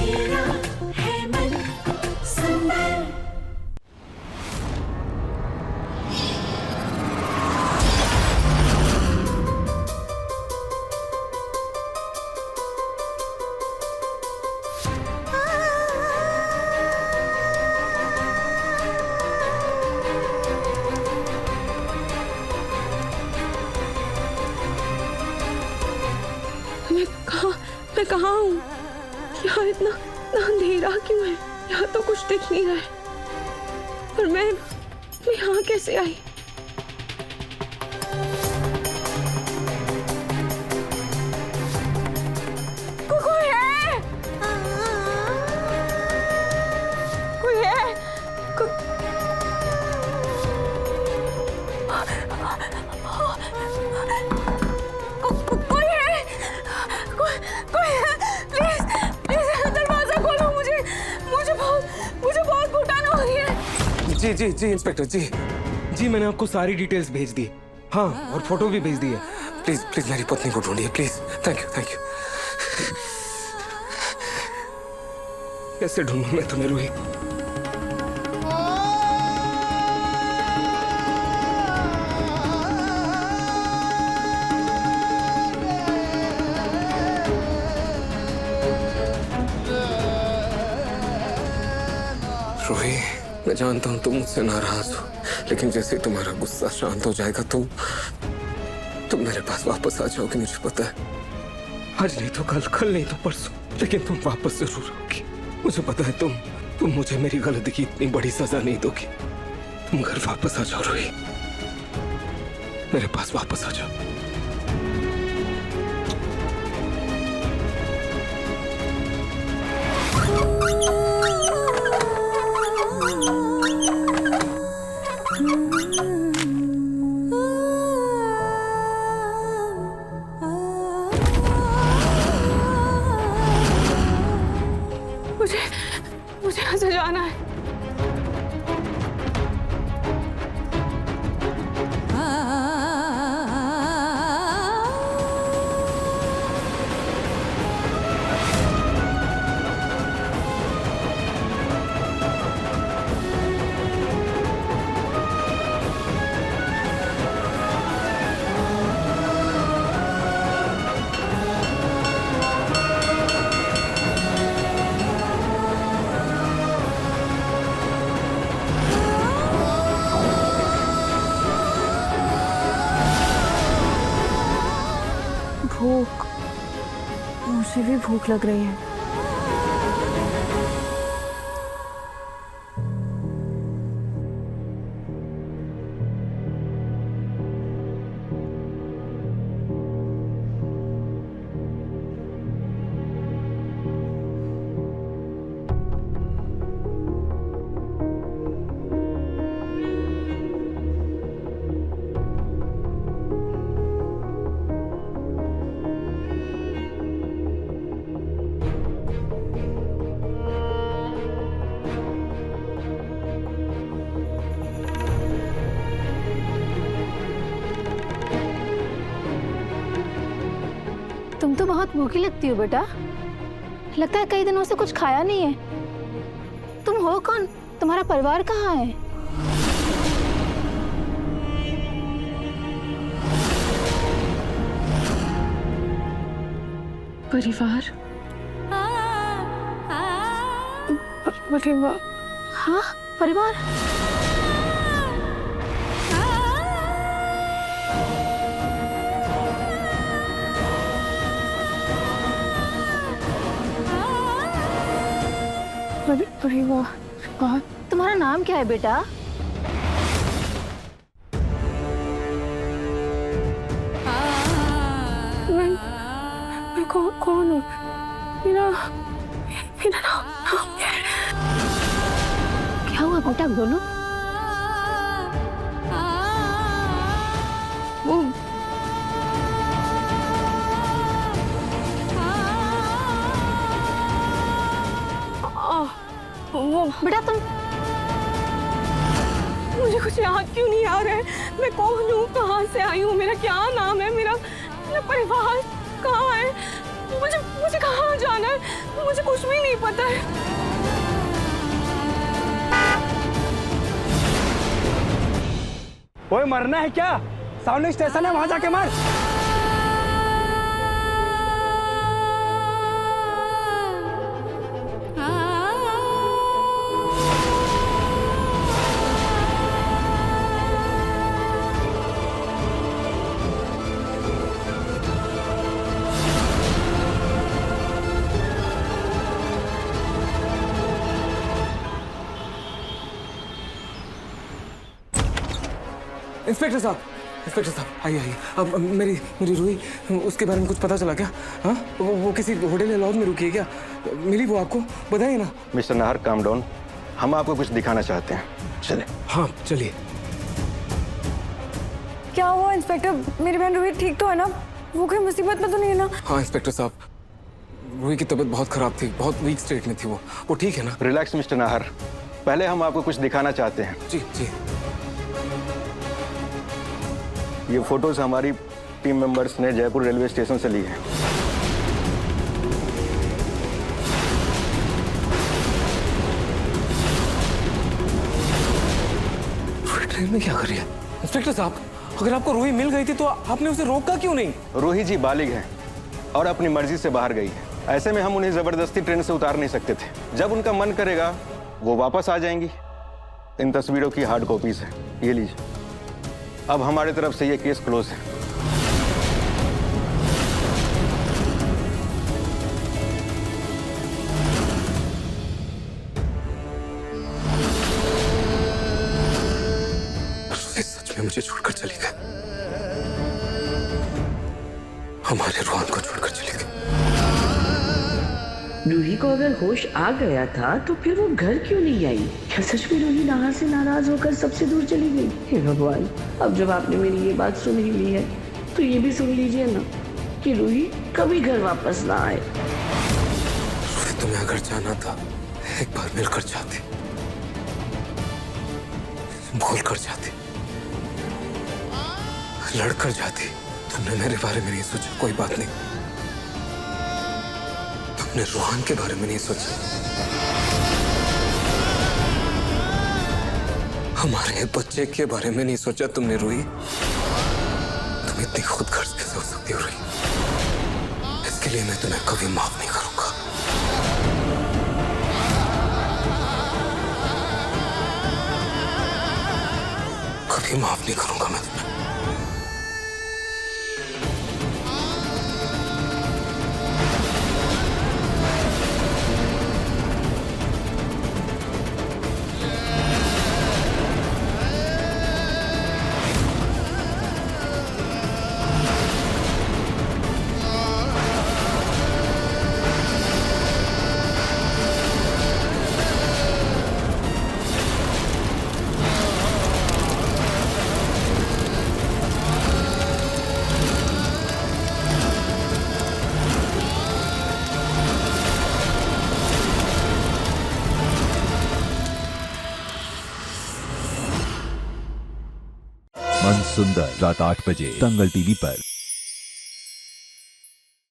मेरा है मन सुंदर। मैं कहाँ हूँ? यहाँ इतना अंधेरा क्यों है? यहाँ तो कुछ दिख नहीं रहा है। और मैं यहाँ कैसे आई? कोई है? कोई है? कोई है? कोई है? प्लीज प्लीज दरवाजा खोलो। मुझे बहुत घुटन हो रही है। जी इंस्पेक्टर जी मैंने आपको सारी डिटेल्स भेज दी। हाँ, और फोटो भी भेज दी है। प्लीज प्लीज मेरी पत्नी को ढूंढिए प्लीज। Thank you. कैसे ढूंढूं मैं तुम्हें रूही? रूही, मैं जानता हूं तुम मुझसे नाराज हो, लेकिन जैसे तुम्हारा गुस्सा शांत हो जाएगा तुम मेरे पास वापस आ जाओगे, मुझे पता है। आज नहीं तो कल नहीं तो परसों, लेकिन तुम वापस जरूर आओगी। मुझे पता है तुम मुझे मेरी गलती की इतनी बड़ी सजा नहीं दोगी। तुम घर वापस आ जाओ रूही, मेरे पास वापस आ जाओ। मुझे यहाँ से जाना है। भूख, मुझे भी भूख लग रही है। तुम तो बहुत भूखी लगती हो बेटा। लगता है कई दिनों से कुछ खाया नहीं है। तुम हो कौन? तुम्हारा परिवार कहाँ है? परिवार? परिवार? हाँ, परिवार। परिवार। तुम्हारा नाम क्या है बेटा? मैं कौन हूँ? मेरा नाम क्या हुआ बेटा? बोलो। वो बेटा तुम, मुझे कुछ याद क्यों नहीं आ रहा है? मैं कौन हूँ? कहाँ से आई हूँ? मेरा क्या नाम है? मेरा परिवार कहाँ है? मुझे कहाँ जाना है? मुझे कुछ भी नहीं पता है। ओए मरना है क्या? सामने स्टेशन है, वहां जाके मर। इंस्पेक्टर साहब आइए आइए। अब मेरी रूही, उसके बारे में कुछ पता चला क्या? हाँ, वो किसी होटल या लॉज में रुकी है क्या? मिली वो आपको? बताइए ना। Mister Nahar, calm down. हम आपको कुछ दिखाना चाहते हैं, चले। हाँ चलिए। क्या हुआ इंस्पेक्टर? मेरी बहन रूही ठीक तो है ना? वो कोई मुसीबत में तो नहीं है ना? हाँ इंस्पेक्टर साहब, रूही की तबीयत बहुत खराब थी, बहुत वीक स्टेट में थी वो ठीक है ना? रिलैक्स मिस्टर नाहर, पहले हम आपको कुछ दिखाना चाहते हैं। जी जी। ये फोटोज हमारी टीम मेंबर्स ने जयपुर रेलवे स्टेशन से ली है। ट्रेन में क्या कर रही है? इंस्पेक्टर साहब, अगर आपको रूही मिल गई थी तो आपने उसे रोका क्यों नहीं? रूही जी बालिग हैं और अपनी मर्जी से बाहर गई है। ऐसे में हम उन्हें जबरदस्ती ट्रेन से उतार नहीं सकते थे। जब उनका मन करेगा वो वापस आ जाएंगी। इन तस्वीरों की हार्ड कॉपीज है, ये लीजिए। अब हमारी तरफ से ये केस क्लोज है। सच में मुझे छोड़कर चली गई, हमारे रोहन को छोड़कर चली गई। रूही को अगर होश आ गया था तो फिर वो घर क्यों नहीं आई? क्या सच में रूही नाहर से नाराज होकर सबसे दूर चली गई? हे भगवान, अब जब आपने मेरी ये बात सुन ही ली है तो ये भी सुन लीजिए ना कि रूही कभी घर वापस ना आए। तुम्हें अगर जाना था, एक बार मिलकर जाती, भूल कर जाती, लड़कर जाती। तुमने मेरे बारे में नहीं सोचा, कोई बात नहीं। तुमने रोहन के बारे में नहीं सोचा, हमारे बच्चे के बारे में नहीं सोचा तुमने रूही। तुम इतनी खुदगर्ज कैसे हो सकती हो रूही? इसके लिए मैं तुम्हें कभी माफ नहीं करूंगा। कभी माफ नहीं करूंगा मैं तुम्हें। मन सुंदर रात 8 बजे दंगल टीवी पर।